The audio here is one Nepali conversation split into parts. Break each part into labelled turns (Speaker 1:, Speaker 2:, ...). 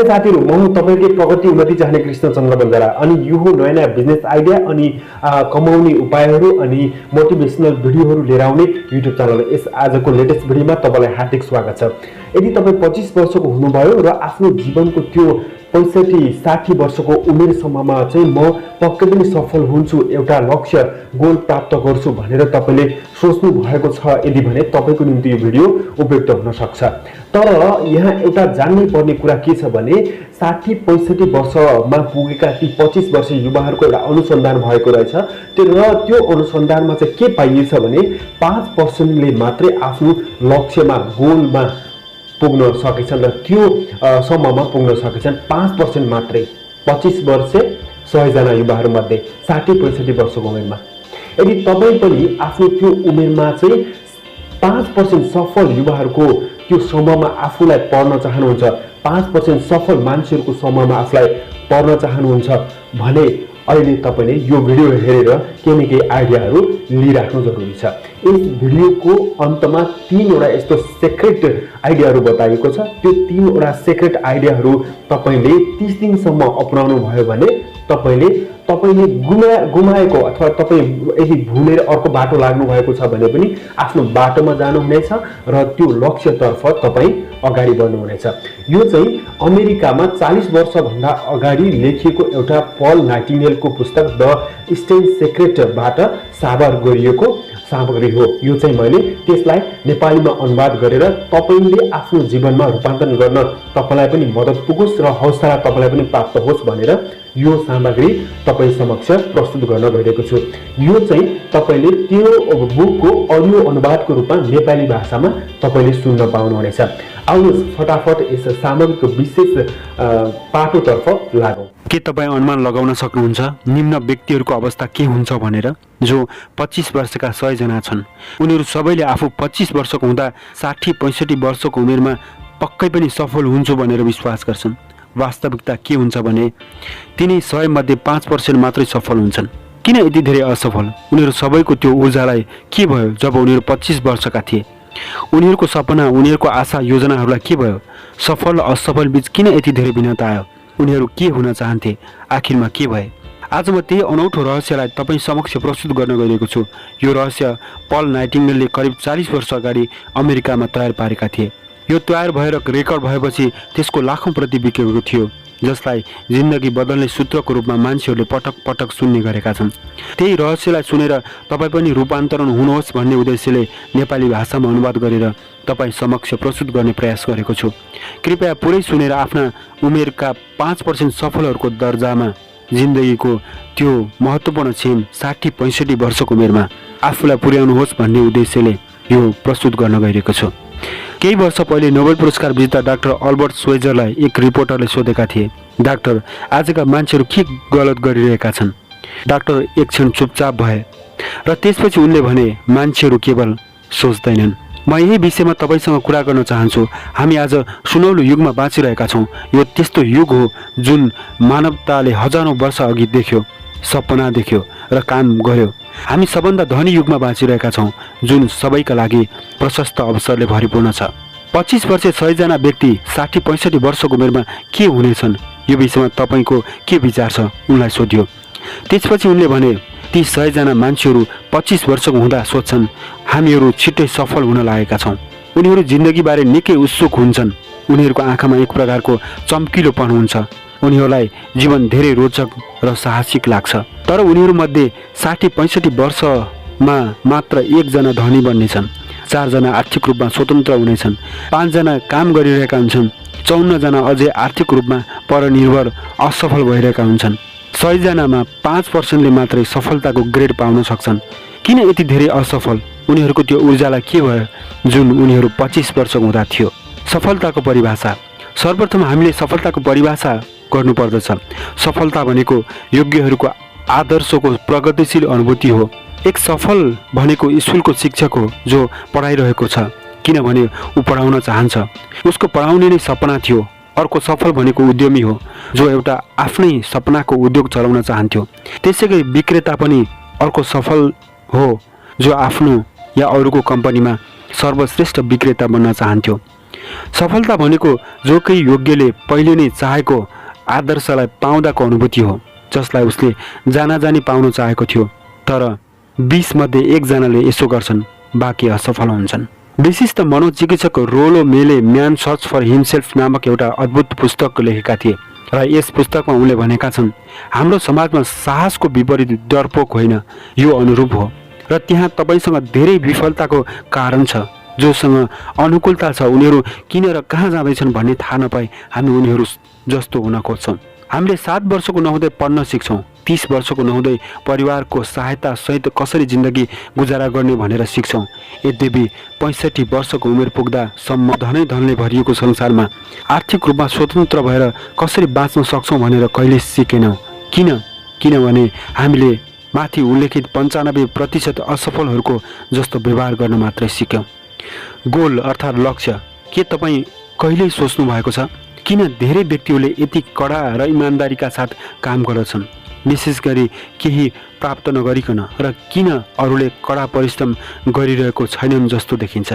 Speaker 1: नमस्ते साथीहरु, म हुँ तपाईकै प्रगति उन्नति चाहने कृष्णचन्द्र बन्जारा अनि यो हो नयाँ नयाँ बिजनेस आइडिया अनि कमाउने उपायहरू अनि मोटिभेसनल भिडियोहरू लिएर आउने युट्युब च्यानल। यस आजको लेटेस्ट भिडियोमा तपाईलाई हार्दिक स्वागत छ। यदि तपाई 25 वर्षको हुनुभयो र आफ्नो जीवनको त्यो 65-60 वर्षको उमेरसम्ममा चाहिँ म पक्कै पनि सफल हुन्छु, एउटा लक्ष्य गोल प्राप्त गर्छु भनेर तपाईले सोच्नु भएको छ यदि भने तपाईको निम्ति यो भिडियो उपयुक्त हुन सक्छ। तर यहाँ एउटा जान्नै पर्ने कुरा के छ भने 60-65 वर्षमा पुगेका ती 25 वर्षीय युवाहरूको एउटा अनुसन्धान भएको रहेछ। त्यो अनुसन्धानमा चाहिँ के पाइएछ भने 5% ले मात्रै आफ्नो लक्ष्यमा गोलमा पुग्न सकेछन् र त्यो सम्ममा पुग्न सकेछन्। 5% मात्रै 25 वर्ष 100 जना युवाहरू मध्ये 60-65 वर्षको उमेरमा। यदि तपाई पनि आफ्नो त्यो उमेरमा चाहिँ 5% सफल युवाहरूको त्यो समूहमा आफूलाई पढ्न चाहनुहुन्छ, 5% सफल मान्छेहरूको समूहमा आफूलाई पढ्न चाहनुहुन्छ भने अहिले तपाईले यो भिडियो हेरेर केही न केही आइडियाहरू लिइराख्नु जरुरी छ। यस भिडियोको अन्तमा 3 वटा यस्तो सिक्रेट आइडियाहरू बताइएको छ। त्यो 3 वटा सिक्रेट आइडियाहरू तपाईले 30 दिनसम्म अपनाउनु भयो भने तपाईले गुमाएको अथवा तपाई यदि भुलेर अर्को बाटो लाग्नु भएको छ भने पनि आफ्नो बाटोमा जानुहुनेछ र त्यो लक्ष्यतर्फ तपाई अगाडि बढ्नुहुनेछ। यो चाहिँ अमेरिकामा 40 वर्ष भन्दा अगाडि लेखिएको एउटा पल नाइटिङ्गेलको पुस्तक द स्टेन सिक्रेटबाट साभार गरिएको सामग्री हो। यो चाहिँ मैले त्यसलाई नेपालीमा अनुवाद गरेर तपाईले आफ्नो जीवनमा रूपान्तरण गर्न तपाईलाई पनि मद्दत पुगोस् र हौसला तपाईलाई पनि प्राप्त होस् भनेर यो सामग्री तपाई समक्ष प्रस्तुत गर्न गइरहेको छु। यो चाहिँ तपाईले त्यो बुकको अडियो अनुवादको रूपमा नेपाली भाषामा तपाईले सुन्न पाउनुहुनेछ। आउनुहोस् फटाफट यस सामग्रीको विशेष पाटोतर्फ लागौं।
Speaker 2: के तपाईं अनुमान लगाउन सक्नुहुन्छ निम्न व्यक्तिहरूको अवस्था के हुन्छ भनेर? जो 25 वर्षका 100 जना छन्, उनीहरू सबैले आफू 25 वर्षको हुँदा 60-65 वर्षको उमेरमा पक्कै पनि सफल हुन्छु भनेर विश्वास गर्छन्। वास्तविकता के हुन्छ भने तिनी 100 मध्ये 5% मात्रै सफल हुन्छन्। किन यति धेरै असफल? उनीहरू सबैको त्यो ऊर्जालाई के भयो जब उनीहरू 25 वर्षका थिए? उनीहरूको सपना, उनीहरूको आशा योजनाहरूलाई के भयो? सफल र असफल बीच किन यति धेरै भिन्नता आयो? उनीहरू के हुन चाहन्थे? आखिरमा के भए? आज म त्यही अनौठो रहस्यलाई तपाईँ समक्ष प्रस्तुत गर्न गइरहेको छु। यो रहस्य पल नाइटिङ्गेलले करिब 40 वर्ष अगाडि अमेरिकामा तयार पारेका थिए। यो तयार भएर रेकर्ड भएपछि त्यसको लाखौं प्रति बिकेको थियो, जसलाई जिन्दगी बदल्ने सूत्रको रूपमा मान्छेहरूले पटक पटक सुन्ने गरेका छन्। त्यही रहस्यलाई सुनेर तपाईँ पनि रूपान्तरण हुनुहोस् भन्ने उद्देश्यले नेपाली भाषामा अनुवाद गरेर तपाईँ समक्ष प्रस्तुत गर्ने प्रयास गरेको छु। कृपया पुरै सुनेर आफ्ना उमेरका 5% सफलहरूको दर्जामा जिन्दगीको त्यो महत्त्वपूर्ण क्षण 60-65 वर्षको उमेरमा आफूलाई पुर्याउनुहोस् भन्ने उद्देश्यले यो प्रस्तुत गर्न गइरहेको छु। केही वर्ष पहिले नोबेल पुरस्कार विजेता डाक्टर अल्बर्ट स्वेजरलाई एक रिपोर्टरले सोधेका थिए, डाक्टर, आजका मान्छेहरू के गलत गरिरहेका छन्? डाक्टर एक क्षण चुपचाप भए र त्यसपछि उनले भने, मान्छेहरू केवल सोच्दैनन्। म यही विषयमा तपाईसँग कुरा गर्न चाहन्छु। हामी आज सुनौलो युगमा बाँचिरहेका छौँ। यो त्यस्तो युग हो जुन मानवताले हजारौं वर्ष अघि देख्यो, सपना देख्यो र काम गर्यो। हामी सबभन्दा धनी युगमा बाँचिरहेका छौँ जुन सबैका लागि प्रशस्त अवसरले भरिपूर्ण छ। 25 वर्षीय 100 जना व्यक्ति 60-65 वर्षको उमेरमा के हुनेछन्? यो विषयमा तपाईँको के विचार छ? उनलाई सोध्यो। त्यसपछि उनले भने, ती 100 जना मान्छेहरू 25 वर्षको हुँदा सोध्छन्, हामीहरू छिट्टै सफल हुन लागेका छौँ। उनीहरू जिन्दगीबारे निकै उत्सुक हुन्छन्। उनीहरूको आँखामा एक प्रकारको चम्किलोपन हुन्छ। उनीहरूलाई जीवन धेरै रोचक र साहसिक लाग्छ। तर उनीहरूमध्ये 60-65 वर्षमा मात्र 1 जना धनी बन्नेछन्, 4 जना आर्थिक रूपमा स्वतन्त्र हुनेछन्, 5 जना काम गरिरहेका हुन्छन्, 54 जना अझै आर्थिक रूपमा परनिर्भर असफल भइरहेका हुन्छन्। 100 जनामा 5% ले मात्रै सफलताको ग्रेड पाउन सक्छन्। किन यति धेरै असफल? उनीहरूको त्यो ऊर्जालाई के भयो जुन उनीहरू 25 वर्षको हुँदा थियो? सफलताको परिभाषा। सर्वप्रथम हामीले सफलताको परिभाषा गर्नुपर्दछ। सफलता भनेको योग्यहरूको आदर्शको प्रगतिशील अनुभूति हो। एक सफल भनेको स्कुलको शिक्षक हो जो पढाइरहेको छ, किनभने ऊ पढाउन चाहन्छ। उसको पढाउने नै सपना थियो। अर्को सफल भनेको उद्यमी हो जो एउटा आफ्नै सपनाको उद्योग चलाउन चाहन्थ्यो। त्यसैगरी विक्रेता पनि अर्को सफल हो जो आफ्नो या अरूको कम्पनीमा सर्वश्रेष्ठ विक्रेता बन्न चाहन्थ्यो। सफलता भनेको जोकै योग्यले पहिले नै चाहेको आदर्शलाई पाउँदाको अनुभूति हो, जसलाई उसले जानाजानी पाउन चाहेको थियो। तर 20 मध्ये 1 जनाले यसो गर्छन्, बाँकी असफल हुन्छन्। विशिष्ट मनोचिकित्सक रोलो मेले म्यान सर्च फर हिमसेल्फ नामक एउटा अद्भुत पुस्तक लेखेका थिए र यस पुस्तकमा उनले भनेका छन्, हाम्रो समाजमा साहसको विपरीत डरपोक होइन, यो अनुरूप हो। र त्यहाँ तपाईसँग धेरै विफलताको कारण छ। जोसँग अनुकूलता छ उनीहरू किन र कहाँ जाँदैछन् भन्ने थाहा नपाई हामी उनीहरू जस्तो हुन खोज्छौँ। हामीले 7 वर्षको नहुँदै पढ्न सिक्छौँ, 30 वर्षको नहुँदै परिवारको सहायता सहित कसरी जिन्दगी गुजारा गर्ने भनेर सिक्छौँ। यद्यपि 65 वर्षको उमेर पुग्दासम्म धनै धनले भरिएको संसारमा आर्थिक रूपमा स्वतन्त्र भएर कसरी बाँच्न सक्छौँ भनेर कहिले सिकेनौँ। किनभने हामीले माथि उल्लेखित 95% असफलहरूको जस्तो व्यवहार गर्न मात्रै सिक्यौँ। गोल अर्थात् लक्ष्य के तपाईँ कहिल्यै सोच्नु भएको छ? किन धेरै व्यक्तिहरूले यति कडा र इमान्दारीका साथ काम गर्दछन्, विशेष गरी केही प्राप्त नगरिकन, र किन अरूले कडा परिश्रम गरिरहेको छैनन् जस्तो देखिन्छ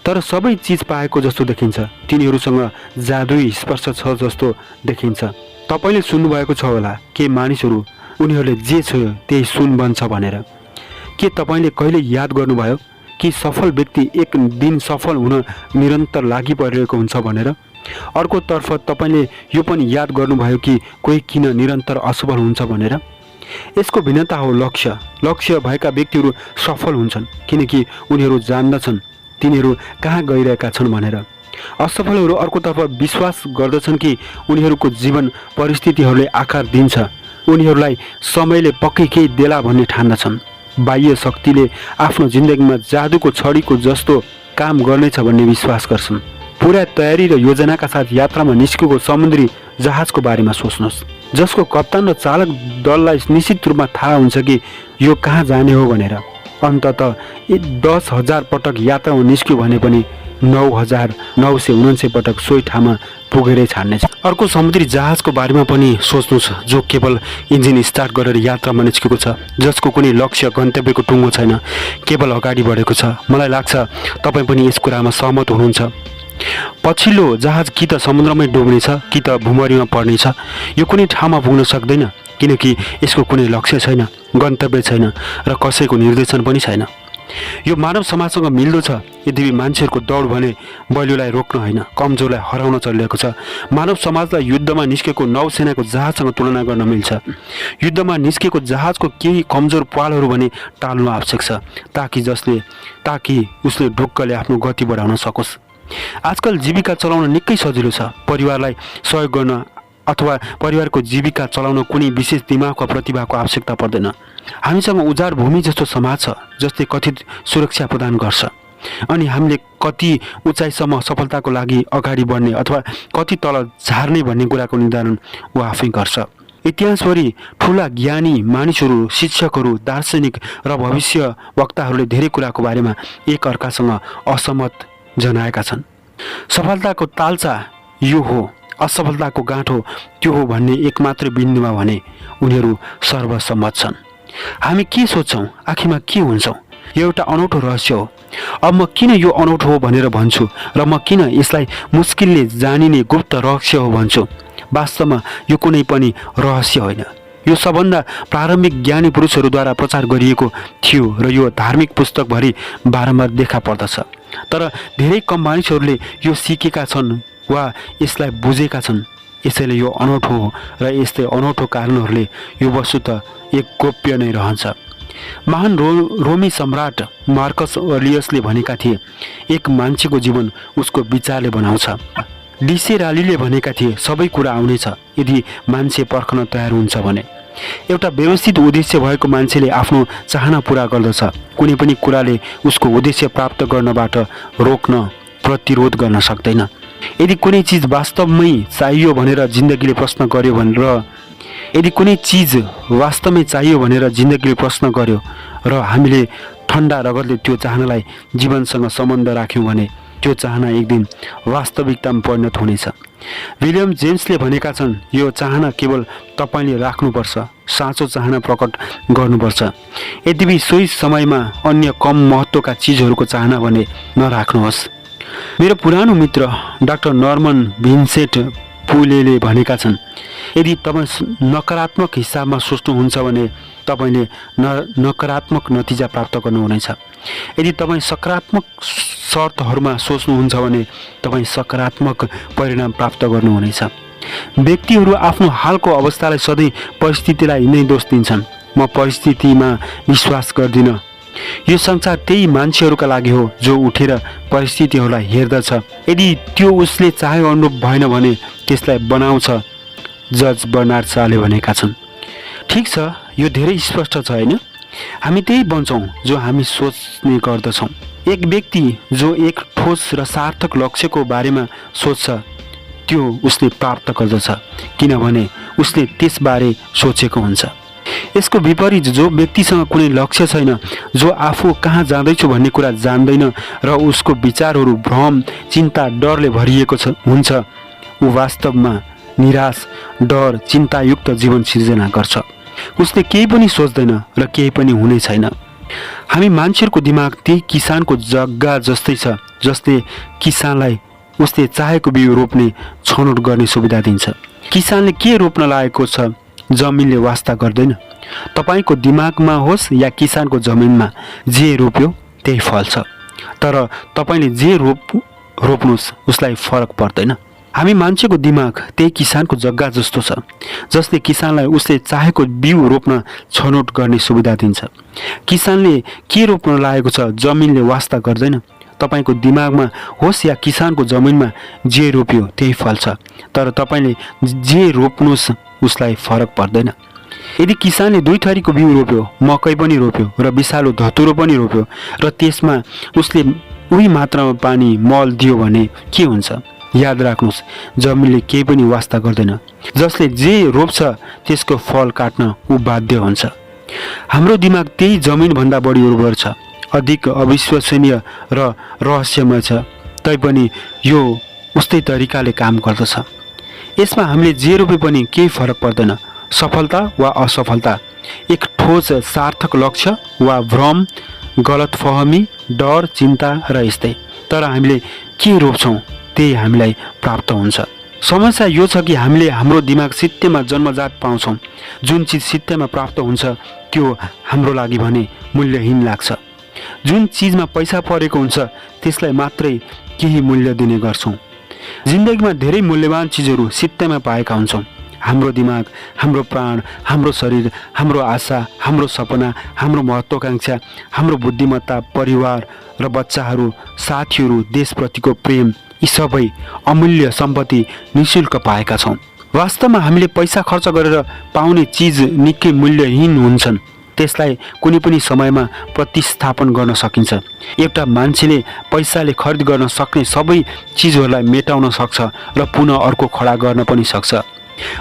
Speaker 2: तर सबै चिज पाएको जस्तो देखिन्छ? तिनीहरूसँग जादुई स्पर्श छ जस्तो देखिन्छ। तपाईँले सुन्नुभएको छ होला के मानिसहरू उनीहरूले जे छ त्यही सुन बन्छ भनेर। के तपाईँले कहिले याद गर्नुभयो कि सफल व्यक्ति एक दिन सफल हुन निरन्तर लागि परिरहेको हुन्छ भनेर? अर्कोतर्फ तपाईँले यो पनि याद गर्नुभयो कि कोही किन निरन्तर असफल हुन्छ भनेर? यसको भिन्नता हो लक्ष्य। लक्ष्य भएका व्यक्तिहरू सफल हुन्छन् किनकि उनीहरू जान्दछन् तिनीहरू कहाँ गइरहेका छन् भनेर। असफलहरू अर्कोतर्फ विश्वास गर्दछन् कि उनीहरूको जीवन परिस्थितिहरूले आकार दिन्छ, उनीहरूलाई समयले पक्कै केही देला भन्ने ठान्दछन्। बाह्य शक्तिले आफ्नो जिन्दगीमा जादुको छडीको जस्तो काम गर्नेछ भन्ने विश्वास गर्छन्। पुरा तयारी र योजनाका साथ यात्रामा निस्केको समुद्री जहाजको बारेमा सोच्नुहोस्, जसको कप्तान र चालक दललाई निश्चित रूपमा थाहा हुन्छ कि यो कहाँ जाने हो भनेर। अन्ततः 10,000 पटक यात्रामा निस्क्यो भने पनि 9,999 पटक सोही ठाउँमा पुगेरै छाड्नेछ। अर्को समुद्री जहाजको बारेमा पनि सोच्नुहोस्, जो केवल इन्जिन स्टार्ट गरेर यात्रामा निस्केको छ, जसको कुनै लक्ष्य गन्तव्यको टुङ्गो छैन, केवल अगाडि बढेको छ। मलाई लाग्छ तपाईँ पनि यस कुरामा सहमत हुनुहुन्छ। पछिल्लो जहाज कि त समुद्रमै डुब्नेछ कि त भूमरीमा पर्नेछ। यो कुनै ठाउँमा पुग्न सक्दैन किनकि यसको कुनै लक्ष्य छैन, गन्तव्य छैन र कसैको निर्देशन पनि छैन। यो मानव समाजसँग मिल्दो छ। यद्यपि मान्छेहरूको दौड भने बलियोलाई रोक्न होइन, कमजोरलाई हराउन चलिरहेको छ। मानव समाजलाई युद्धमा निस्केको नौसेनाको जहाजसँग तुलना गर्न मिल्छ। युद्धमा निस्केको जहाजको केही कमजोर पालहरू भने टाल्नु आवश्यक छ ताकि उसले ढुक्कले आफ्नो गति बढाउन सकोस्। आजकल जीविका चलाउन निकै सजिलो छ। परिवारलाई सहयोग गर्न अथवा परिवारको जीविका चलाउन कुनै विशेष दिमाग वा प्रतिभाको आवश्यकता पर्दैन। हामीसँग उजाड भूमि जस्तो समाज छ जसले कथित सुरक्षा प्रदान गर्छ, अनि हामीले कति उचाइसम्म सफलताको लागि अगाडि बढ्ने अथवा कति तल झार्ने भन्ने कुराको निर्धारण ऊ आफै गर्छ। इतिहासभरि ठुला ज्ञानी मानिसहरू, शिक्षकहरू, दार्शनिक र भविष्य वक्ताहरूले धेरै कुराको बारेमा एक अर्कासँग असहमत जनाएका छन्। सफलताको तालचा यो हो, असफलताको गाँठो त्यो हो भन्ने एकमात्र बिन्दुमा भने उनीहरू सर्वसम्मत छन्। हामी के सोच्छौँ, आखिरमा के हुन्छौँ, यो एउटा अनौठो रहस्य हो। अब म किन यो अनौठो हो भनेर भन्छु र म किन यसलाई मुस्किलले जानिने गुप्त रहस्य हो भन्छु? वास्तवमा यो कुनै पनि रहस्य होइन। यो सबभन्दा प्रारम्भिक ज्ञानी पुरुषहरूद्वारा प्रचार गरिएको थियो र यो धार्मिक पुस्तकभरि बारम्बार देखा पर्दछ। तर धेरै कम मानिसहरूले यो सिकेका छन् वा यसलाई बुझेका छन्। यसैले यो अनौठो हो र यस्तै अनौठो कारणहरूले यो वस्तु त एक गोप्य नै रहन्छ। महान रोमी सम्राट मार्कस अलियसले भनेका थिए, एक मान्छेको जीवन उसको विचारले बनाउँछ। डिसेरालीले भनेका थिए, सबै कुरा आउनेछ यदि मान्छे पर्खन तयार हुन्छ भने। एउटा व्यवस्थित उद्देश्य भएको मान्छेले आफ्नो चाहना पुरा गर्दछ। कुनै पनि कुराले उसको उद्देश्य प्राप्त गर्नबाट रोक्न, प्रतिरोध गर्न सक्दैन। यदि कुनै चिज वास्तवमै चाहियो भनेर जिन्दगीले प्रश्न गर्यो र हामीले ठन्डा रगतले त्यो चाहनालाई जीवनसँग सम्बन्ध राख्यौँ भने त्यो चाहना एक दिन वास्तविकतामा परिणत हुनेछ। विलियम जेम्सले भनेका छन्, यो चाहना केवल तपाईँले राख्नुपर्छ, साँचो चाहना प्रकट गर्नुपर्छ। यद्यपि सोही समयमा अन्य कम महत्त्वका चिजहरूको चाहना भने नराख्नुहोस्। मेरो पुरानो मित्र डाक्टर नर्मन भिन्सेन्ट पुलेले भनेका छन्, यदि तपाईँ नकारात्मक हिसाबमा सोच्नुहुन्छ भने तपाईँले नकारात्मक नतिजा प्राप्त गर्नुहुनेछ। यदि तपाईँ सकारात्मक शर्तहरूमा सोच्नुहुन्छ भने तपाईँ सकारात्मक परिणाम प्राप्त गर्नुहुनेछ। व्यक्तिहरू आफ्नो हालको अवस्थालाई सधैँ परिस्थितिलाई नै दोष दिन्छन्। म परिस्थितिमा विश्वास गर्दिनँ। यो संसार त्यही मान्छेहरूका लागि हो जो उठेर परिस्थितिहरूलाई हेर्दछ। यदि त्यो उसले चाहेको अनुरूप भएन भने त्यसलाई बनाउँछ, जज बर्नार्ड शाले भनेका छन्। ठिक छ, यो धेरै स्पष्ट छ होइन? हामी त्यही बन्छौँ जो हामी सोच्ने गर्दछौँ। एक व्यक्ति जो एक ठोस र सार्थक लक्ष्यको बारेमा सोच्छ त्यो उसले प्राप्त गर्दछ, किनभने उसले त्यसबारे सोचेको हुन्छ। यसको विपरीत जो व्यक्तिसँग कुनै लक्ष्य छैन, जो आफू कहाँ जाँदैछु भन्ने कुरा जान्दैन र उसको विचारहरू भ्रम, चिन्ता, डरले भरिएको हुन्छ, ऊ वास्तवमा निराश, डर, चिन्तायुक्त जीवन सिर्जना गर्छ। उसले केही पनि सोच्दैन र केही पनि हुने छैन। हामी मान्छेहरूको दिमाग त्यही किसानको जग्गा जस्तै छ जसले किसानलाई उसले चाहेको बिउ रोप्ने छनौट गर्ने सुविधा दिन्छ। किसानले के रोप्न लागेको छ जमिनले वास्ता गर्दैन। तपाईँको दिमागमा होस् या किसानको जमिनमा जे रोप्यो त्यही फल्छ, तर तपाईँले जे रोप्नुहोस् उसलाई फरक पर्दैन। हामी मान्छेको दिमाग त्यही किसानको जग्गा जस्तो छ जसले किसानलाई उसले चाहेको बिउ रोप्न छनौट गर्ने सुविधा दिन्छ। किसानले के रोप्न लागेको छ जमिनले वास्ता गर्दैन। तपाईँको दिमागमा होस् या किसानको जमिनमा जे रोप्यो त्यही फल्छ, तर तपाईँले जे रोप्नुहोस् उसलाई फरक पर्दैन। यदि किसानले 2 थरीको बिउ रोप्यो, मकै पनि रोप्यो र विषालु धतुरो पनि रोप्यो र त्यसमा उसले उही मात्रामा पानी मल दियो भने के हुन्छ? याद राख्नुहोस्, जमिनले केही पनि वास्ता गर्दैन। जसले जे रोप्छ त्यसको फल काट्न ऊ बाध्य हुन्छ। हाम्रो दिमाग त्यही जमिनभन्दा बढी उर्वर छ, अधिक अविश्वसनीय र रहस्यमय छ, तैपनि यो उस्तै तरिकाले काम गर्दछ। यसमा हामीले जे रोपे पनि केही फरक पर्दैन। सफलता वा असफलता, एक ठोस सार्थक लक्ष्य वा भ्रम, गलतफहमी, डर, चिन्ता र यस्तै। तर हामीले के रोप्छौँ त्यही हामीलाई प्राप्त हुन्छ। समस्या यो छ कि हामीले हाम्रो दिमाग सित्तैमा जन्मजात पाउँछौँ। जुन चिज सित्तैमा प्राप्त हुन्छ त्यो हाम्रो लागि भने मूल्यहीन लाग्छ। जुन चिजमा पैसा परेको हुन्छ त्यसलाई मात्रै केही मूल्य दिने गर्छौँ। जिन्दगीमा धेरै मूल्यवान चिजहरू सित्तैमा पाएका हुन्छौँ। हाम्रो दिमाग, हाम्रो प्राण, हाम्रो शरीर, हाम्रो आशा, हाम्रो सपना, हाम्रो महत्त्वाकांक्षा, हाम्रो बुद्धिमत्ता, परिवार र बच्चाहरू, साथीहरू, देशप्रतिको प्रेम, यी सबै अमूल्य सम्पत्ति निःशुल्क पाएका छौँ। वास्तवमा हामीले पैसा खर्च गरेर पाउने चिज निकै मूल्यहीन हुन्छन्। त्यसलाई कुनै पनि समयमा प्रतिस्थापन गर्न सकिन्छ। एउटा मान्छेले पैसाले खरिद गर्न सक्ने सबै चिजहरूलाई मेटाउन सक्छ र पुनः अर्को खडा गर्न पनि सक्छ।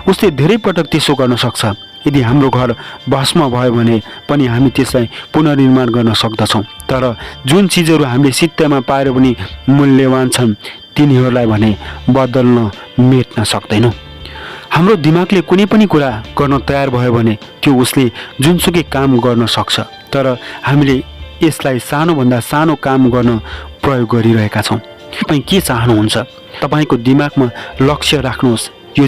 Speaker 2: उसले धेरै पटक त्यसो गर्न सक्छ। यदि हाम्रो घर भस्म भयो भने पनि हामी त्यसलाई पुनर्निर्माण गर्न सक्दछौँ। तर जुन चिजहरू हामीले सित्तैमा पाएर पनि मूल्यवान छन् तिनीहरूलाई भने बदल्न मेट्न सक्दैनौँ। हाम्रो दिमागले कुनै पनि कुरा गर्न तयार भयो भने त्यो उसले जुनसुकै काम गर्न सक्छ, तर हामीले यसलाई सानोभन्दा सानो काम गर्न प्रयोग गरिरहेका छौँ। तपाईँ के चाहनुहुन्छ? तपाईँको दिमागमा लक्ष्य राख्नुहोस्। यो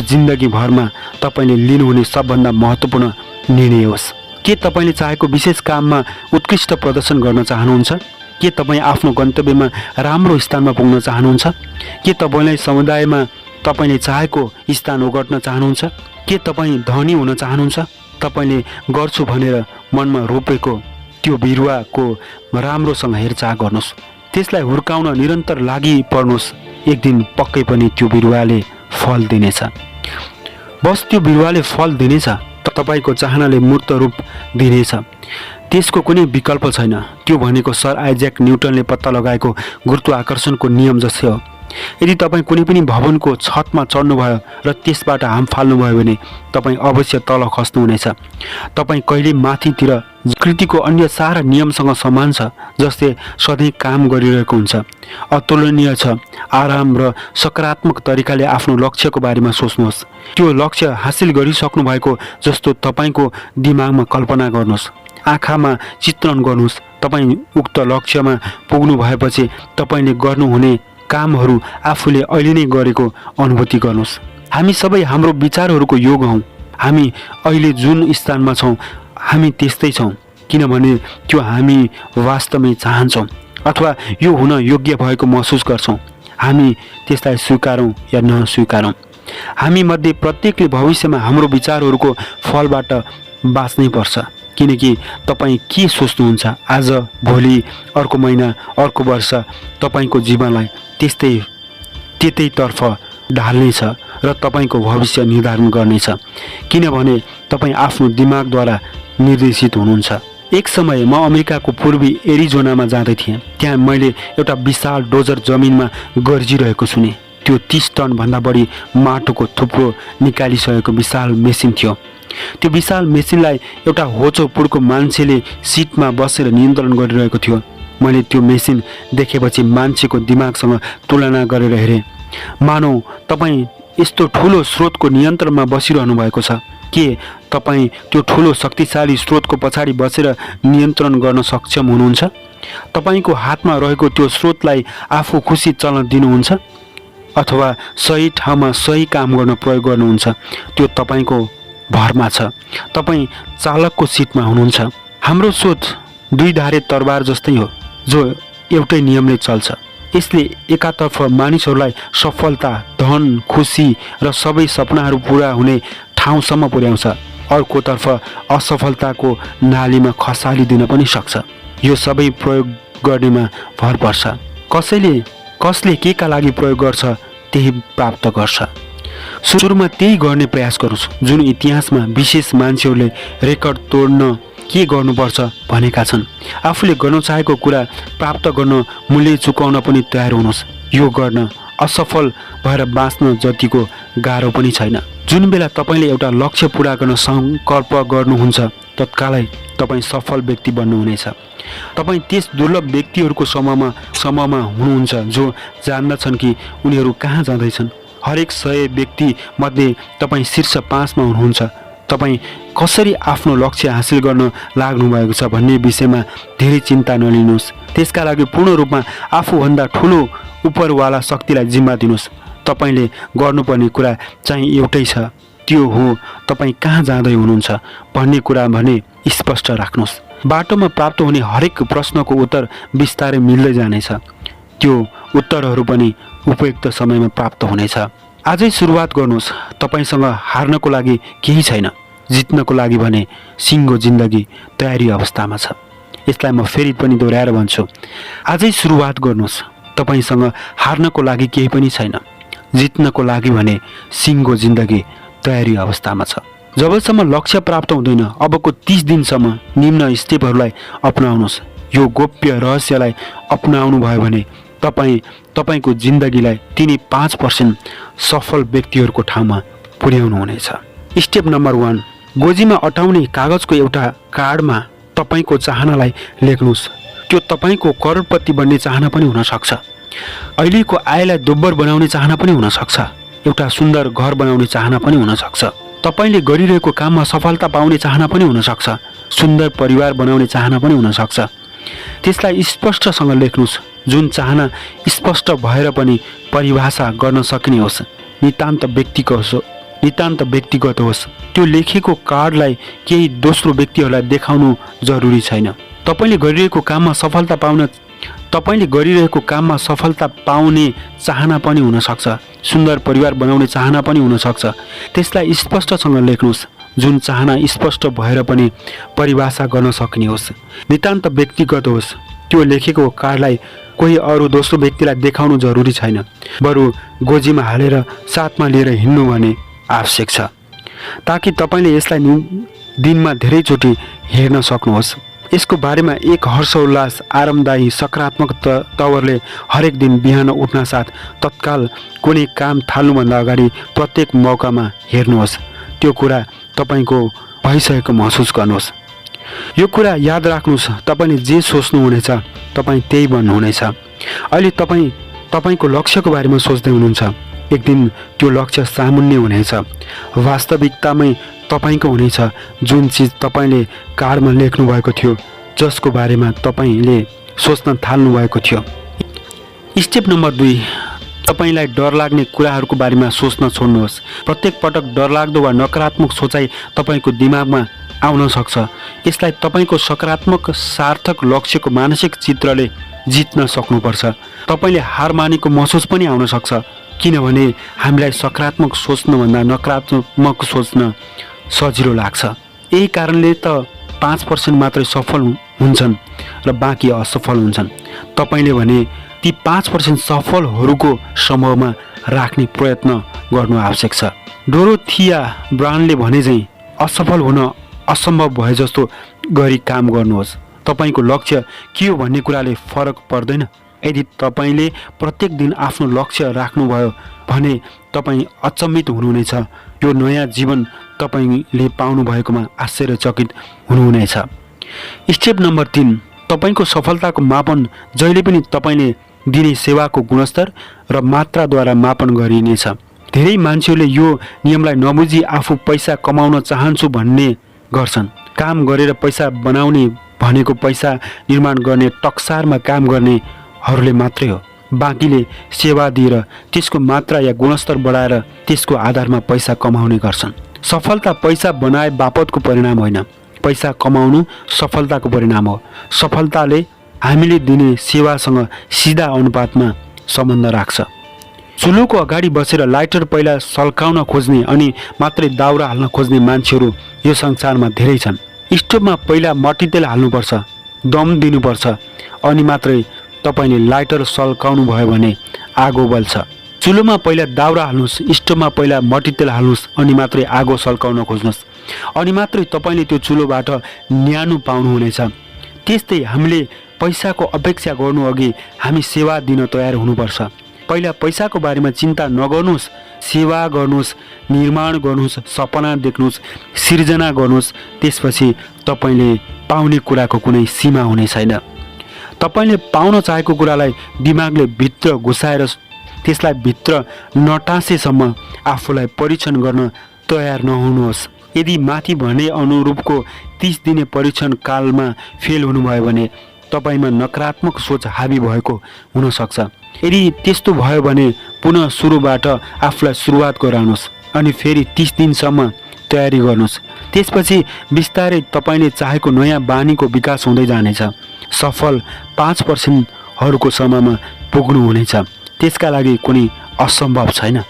Speaker 2: जिन्दगीभरमा तपाईँले लिनुहुने सबभन्दा महत्त्वपूर्ण निर्णय होस्। के तपाईँले चाहेको विशेष काममा उत्कृष्ट प्रदर्शन गर्न चाहनुहुन्छ? के तपाईँ आफ्नो गन्तव्यमा राम्रो स्थानमा पुग्न चाहनुहुन्छ? के तपाईँलाई समुदायमा तपाईँले चाहेको स्थान ओगट्न चाहनुहुन्छ? के तपाईँ धनी हुन चाहनुहुन्छ? तपाईँले गर्छु भनेर मनमा रोपेको त्यो बिरुवाको राम्रोसँग हेरचाह गर्नुहोस्। त्यसलाई हुर्काउन निरन्तर लागि पर्नुहोस्। एक दिन पक्कै पनि त्यो बिरुवाले फल दिनेछ। बस त्यो बिरुवाले फल दिनेछ, तपाईँको चाहनाले मूर्त रूप दिनेछ। त्यसको कुनै विकल्प छैन। त्यो भनेको सर आइज्याक न्युटनले पत्ता लगाएको गुरुत्वाकर्षणको नियम जस्तै हो। यदि तपाईँ कुनै पनि भवनको छतमा चढ्नुभयो र त्यसबाट हाम फाल्नुभयो भने तपाईँ अवश्य तल खस्नुहुनेछ। तपाईँ कहिले माथितिर प्रकृतिको अन्य सारा नियमसँग समान छ जसले सधैँ काम गरिरहेको हुन्छ। अतुलनीय छ। आराम र सकारात्मक तरिकाले आफ्नो लक्ष्यको बारेमा सोच्नुहोस्। त्यो लक्ष्य हासिल गरिसक्नु भएको जस्तो तपाईँको दिमागमा कल्पना गर्नुहोस्। आँखामा चित्रण गर्नुहोस् तपाईँ उक्त लक्ष्यमा पुग्नु भएपछि तपाईँले गर्नुहुने कामहरू आफूले अहिले नै गरेको अनुभूति गर्नुहोस्। हामी सबै हाम्रो विचारहरूको योग हौँ। हामी अहिले जुन स्थानमा छौँ हामी त्यस्तै छौँ, किनभने त्यो हामी वास्तवमै चाहन्छौँ अथवा यो हुन योग्य भएको महसुस गर्छौँ। हामी त्यसलाई स्वीकारौँ या नस्वीकारौँ। हामी मध्ये प्रत्येकले भविष्यमा हाम्रो विचारहरूको फलबाट बाँच्नै पर्छ, किनकि तपाईँ के सोच्नुहुन्छ आज, भोलि, अर्को महिना, अर्को वर्ष तपाईँको जीवनलाई त्यतैतर्फ ढाल्नेछ र तपाईँको भविष्य निर्धारण गर्नेछ, किनभने तपाईँ आफ्नो दिमागद्वारा निर्देशित हुनुहुन्छ। एक समय म अमेरिकाको पूर्वी एरिजोनामा जाँदै थिएँ। त्यहाँ मैले एउटा विशाल डोजर जमिनमा गर्जिरहेको सुने। त्यो 30 टनभन्दा बढी माटोको थुप्रो निकालिसकेको विशाल मेसिन थियो। त्यो विशाल मेसिनलाई एउटा होचो पुड्को मान्छेले सिटमा बसेर नियन्त्रण गरिरहेको थियो। मैले त्यो मेसिन देखेपछि मान्छेको दिमागसँग तुलना गरेर हेरेँ। मानौ तपाईँ यस्तो ठुलो स्रोतको नियन्त्रणमा बसिरहनु भएको छ। के तपाईँ त्यो ठुलो शक्तिशाली स्रोतको पछाडि बसेर नियन्त्रण गर्न सक्षम हुनुहुन्छ? तपाईँको हातमा रहेको त्यो स्रोतलाई आफू खुसी चल्न दिनुहुन्छ अथवा सही ठाउँमा सही काम गर्न प्रयोग गर्नुहुन्छ? त्यो तपाईँको भरमा छ। तपाईँ चालकको सिटमा हुनुहुन्छ। हाम्रो सोच दुई धारे तरबार जस्तै हो, जो एउटै नियमले चल्छ। यसले एकातर्फ मानिसहरूलाई सफलता, धन, खुसी र सबै सपनाहरू पुरा हुने ठाउँसम्म पुर्याउँछ, अर्कोतर्फ असफलताको नालीमा खसालिदिन पनि सक्छ। यो सबै प्रयोग गर्नेमा भर पर्छ। कसले के का लागि प्रयोग गर्छ त्यही प्राप्त गर्छ। सुरुमा त्यही गर्ने प्रयास गरोस् जुन इतिहासमा विशेष मान्छेहरूले रेकर्ड तोड्न के गर्नुपर्छ भनेका छन्। आफूले गर्न चाहेको कुरा प्राप्त गर्न मूल्य चुकाउन पनि तयार हुनुहोस्। यो गर्न असफल भएर बाँच्न जतिको गाह्रो पनि छैन। जुन बेला तपाईँले एउटा लक्ष्य पुरा गर्न सङ्कल्प गर्नुहुन्छ तत्कालै तपाईँ सफल व्यक्ति बन्नुहुनेछ। तपाईँ त्यस दुर्लभ व्यक्तिहरूको समूहमा हुनुहुन्छ जो जान्दछन् कि उनीहरू कहाँ जाँदैछन्। हरेक 100 व्यक्ति मध्ये तपाईँ शीर्ष 5 मा हुनुहुन्छ। तपाईँ कसरी आफ्नो लक्ष्य हासिल गर्न लाग्नु भएको छ भन्ने विषयमा धेरै चिन्ता नलिनुहोस्। त्यसका लागि पूर्ण रूपमा आफूभन्दा ठुलो उपरवाला शक्तिलाई जिम्मा दिनुहोस्। तपाईँले गर्नुपर्ने कुरा चाहिँ एउटै छ, त्यो हो तपाईँ कहाँ जाँदै हुनुहुन्छ भन्ने कुरा भने स्पष्ट राख्नुहोस्। बाटोमा प्राप्त हुने हरेक प्रश्नको उत्तर बिस्तारै मिल्दै जानेछ। त्यो उत्तरहरू पनि उपयुक्त समयमा प्राप्त हुनेछ। आजै सुरुवात गर्नुहोस्। तपाईँसँग हार्नको लागि केही छैन, जित्नको लागि भने सिङ्गो जिन्दगी तयारी अवस्थामा छ। यसलाई म फेरि पनि दोहोऱ्याएर भन्छु। आजै सुरुवात गर्नुहोस्। तपाईँसँग हार्नको लागि केही पनि छैन, जित्नको लागि भने सिङ्गो जिन्दगी तयारी अवस्थामा छ। जबसम्म लक्ष्य प्राप्त हुँदैन अबको 30 दिनसम्म निम्न स्टेपहरूलाई अपनाउनुहोस्। यो गोप्य रहस्यलाई अपनाउनु भयो भने तपाईँको जिन्दगीलाई तिनी 5% सफल व्यक्तिहरूको ठाउँमा पुर्याउनु हुनेछ। स्टेप नम्बर 1, गोजीमा अटाउने कागजको एउटा कार्डमा तपाईँको चाहनालाई लेख्नुहोस्। त्यो तपाईँको करोडपति बन्ने चाहना पनि हुनसक्छ। अहिलेको आयलाई दोब्बर बनाउने चाहना पनि हुनसक्छ। एउटा सुन्दर घर बनाउने चाहना पनि हुनसक्छ। तपाईँले गरिरहेको काममा सफलता पाउने चाहना पनि हुनसक्छ। सुन्दर परिवार बनाउने चाहना पनि हुनसक्छ। त्यसलाई स्पष्टसँग लेख्नुहोस्। जुन चाहना स्पष्ट भएर पनि परिभाषा गर्न सक्ने होस्, नितान्त व्यक्तिगत होस्। त्यो लेखेको कार्डलाई केही दोस्रो व्यक्तिहरूलाई देखाउनु जरुरी छैन। तपाईँले गरिरहेको काममा सफलता पाउने चाहना पनि हुनसक्छ। सुन्दर परिवार बनाउने चाहना पनि हुनसक्छ। त्यसलाई स्पष्टसँग लेख्नुहोस्। जुन चाहना स्पष्ट भएर पनि परिभाषा गर्न सक्ने होस्, नितान्त व्यक्तिगत होस्। त्यो लेखेको कार्डलाई कोही अरू दोस्रो व्यक्तिलाई देखाउनु जरुरी छैन, बरु गोजीमा हालेर साथमा लिएर हिँड्नु भने आवश्यक छ, ताकि तपाईँले यसलाई दिनमा धेरैचोटि हेर्न सक्नुहोस्। यसको बारेमा एक हर्षोल्लास, आरामदायी, सकारात्मक तवरले हरेक दिन बिहान उठ्न साथ तत्काल कुनै काम थाल्नुभन्दा अगाडि प्रत्येक मौकामा हेर्नुहोस्। त्यो कुरा तपाईँको भइसकेको महसुस गर्नुहोस्। यो कुरा याद राख्नुहोस्, तपाईँले जे सोच्नुहुनेछ तपाईँ त्यही बन्नुहुनेछ। अहिले तपाईँको लक्ष्यको बारेमा सोच्दै हुनुहुन्छ। एक दिन त्यो लक्ष्य सामुन्य हुनेछ, वास्तविकतामै तपाईँको हुनेछ। जुन चिज तपाईँले कार्डमा लेख्नु भएको थियो जसको बारेमा तपाईँले सोच्न थाल्नु भएको थियो। स्टेप नम्बर 2, तपाईलाई डर लाग्ने कुराहरूको बारेमा सोच्न छोड्नुहोस्। प्रत्येक पटक डरलाग्दो वा नकारात्मक सोचाइ तपाईँको दिमागमा आउन सक्छ। यसलाई तपाईँको सकारात्मक सार्थक लक्ष्यको मानसिक चित्रले जित्न सक्नुपर्छ। तपाईँले हार मानेको महसुस पनि आउन सक्छ, किनभने हामीलाई सकारात्मक सोच्नुभन्दा नकारात्मक सोच्न सजिलो लाग्छ। यही कारणले त 5% मात्रै सफल हुन्छन् र बाँकी असफल हुन्छन्। तपाईँले भने ती 5% सफलहरूको समूहमा राख्ने प्रयत्न गर्नु आवश्यक छ। डोरोथिया ब्राउनले भने चाहिँ असफल हुन असम्भव भए जस्तो गरी काम गर्नुहोस्। तपाईँको लक्ष्य के हो भन्ने कुराले फरक पर्दैन। यदि तपाईँले प्रत्येक दिन आफ्नो लक्ष्य राख्नुभयो भने तपाईँ अचम्मित हुनुहुनेछ। यो नयाँ जीवन तपाईँले पाउनु भएकोमा आश्चर्यचकित हुनुहुनेछ। स्टेप नम्बर 3, तपाईँको सफलताको मापन जहिले पनि तपाईँले दिने सेवाको गुणस्तर र मात्राद्वारा मापन गरिनेछ। धेरै मान्छेहरूले यो नियमलाई नबुझी आफू पैसा कमाउन चाहन्छु भन्ने गर्छन्। काम गरेर पैसा बनाउने भनेको पैसा निर्माण गर्ने टक्सारमा काम गर्नेहरूले मात्रै हो। बाँकीले सेवा दिएर त्यसको मात्रा या गुणस्तर बढाएर त्यसको आधारमा पैसा कमाउने गर्छन्। सफलता पैसा बनाए बापतको परिणाम होइन, पैसा कमाउनु सफलताको परिणाम हो। सफलताले हामीले दिने सेवासँग सिधा अनुपातमा सम्बन्ध राख्छ। चुलोको अगाडि बसेर लाइटर पहिला सल्काउन खोज्ने अनि मात्रै दाउरा हाल्न खोज्ने मान्छेहरू यो संसारमा धेरै छन्। स्टोभमा पहिला मट्टीतेल हाल्नुपर्छ, दम दिनुपर्छ, अनि मात्रै तपाईँले लाइटर सल्काउनु भयो भने आगो बल्छ। चुलोमा पहिला दाउरा हाल्नुहोस्, स्टोभमा पहिला मट्टीतेल हाल्नुहोस्, अनि मात्रै आगो सल्काउन खोज्नुहोस्, अनि मात्रै तपाईँले त्यो चुलोबाट न्यानो पाउनुहुनेछ। त्यस्तै हामीले पैसाको अपेक्षा गर्नु अघि हामी सेवा दिन तयार हुनुपर्छ। पहिला पैसाको बारेमा चिन्ता नगर्नुहोस्, सेवा गर्नुहोस्, निर्माण गर्नुहोस्, सपना देख्नुहोस्, सिर्जना गर्नुहोस्। त्यसपछि तपाईँले पाउने कुराको कुनै सीमा हुने छैन। तपाईँले पाउन चाहेको कुरालाई दिमागले भित्र घुसाएर त्यसलाई भित्र नटाँसेसम्म आफूलाई परीक्षण गर्न तयार नहुनुहोस्। यदि माथि भने अनुरूपको 30 दिने परीक्षण कालमा फेल हुनुभयो भने तपाईँमा नकारात्मक सोच हावी भएको हुनसक्छ। यदि त्यस्तो भयो भने पुनः सुरुबाट आफूलाई सुरुवात गराउनुहोस् अनि फेरि 30 दिनसम्म तयारी गर्नुहोस्। त्यसपछि बिस्तारै तपाईँले चाहेको नयाँ बानीको विकास हुँदै जानेछ। सफल 5%हरूको समयमा पुग्नुहुनेछ। त्यसका लागि कुनै असम्भव छैन।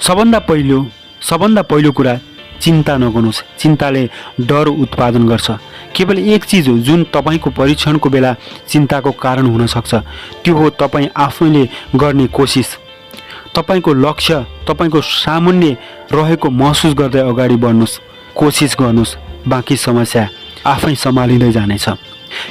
Speaker 2: सबभन्दा पहिलो कुरा, चिन्ता नगर्नुहोस्। चिन्ताले डर उत्पादन गर्छ। केवल एक चिज हो जुन तपाईँको परीक्षणको बेला चिन्ताको कारण हुन सक्छ, त्यो हो तपाईँ आफैले गर्ने कोसिस। तपाईँको लक्ष्य तपाईँको सामुन्ने रहेको महसुस गर्दै अगाडि बढ्नुहोस्, कोसिस गर्नुहोस्। बाँकी समस्या आफै सम्हालिँदै जानेछ।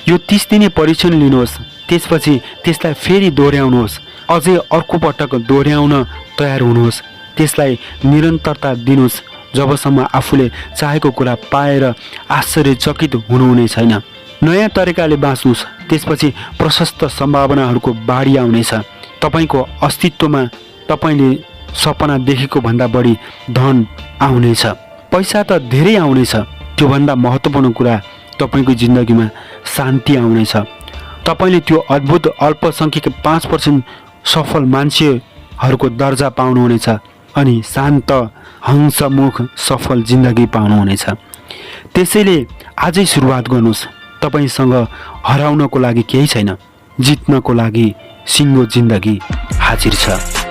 Speaker 2: यो 30 दिने परीक्षण लिनुहोस्, त्यसपछि त्यसलाई फेरि दोहोऱ्याउनुहोस्, अझै अर्को पटक दोहोऱ्याउन तयार हुनुहोस्। त्यसलाई निरन्तरता दिनुहोस् जबसम्म आफूले चाहेको कुरा पाएर आश्चर्यचकित हुनुहुने छैन। नयाँ तरिकाले बाँच्नुहोस्, त्यसपछि प्रशस्त सम्भावनाहरूको बाढी आउनेछ। तपाईँको अस्तित्वमा तपाईँले सपना देखेको भन्दा बढी धन आउनेछ। पैसा त धेरै आउनेछ, त्योभन्दा महत्त्वपूर्ण कुरा तपाईँको जिन्दगीमा शान्ति आउनेछ। तपाईँले त्यो अद्भुत अल्पसङ्ख्यक 5% सफल मान्छेहरूको दर्जा पाउनुहुनेछ अनि शान्त हंसमुख सफल जिन्दगी पाउनुहुनेछ। त्यसैले आजै सुरुवात गर्नुहोस्। तपाईँसँग हराउनको लागि केही छैन, जित्नको लागि सिङ्गो जिन्दगी हाजिर छ।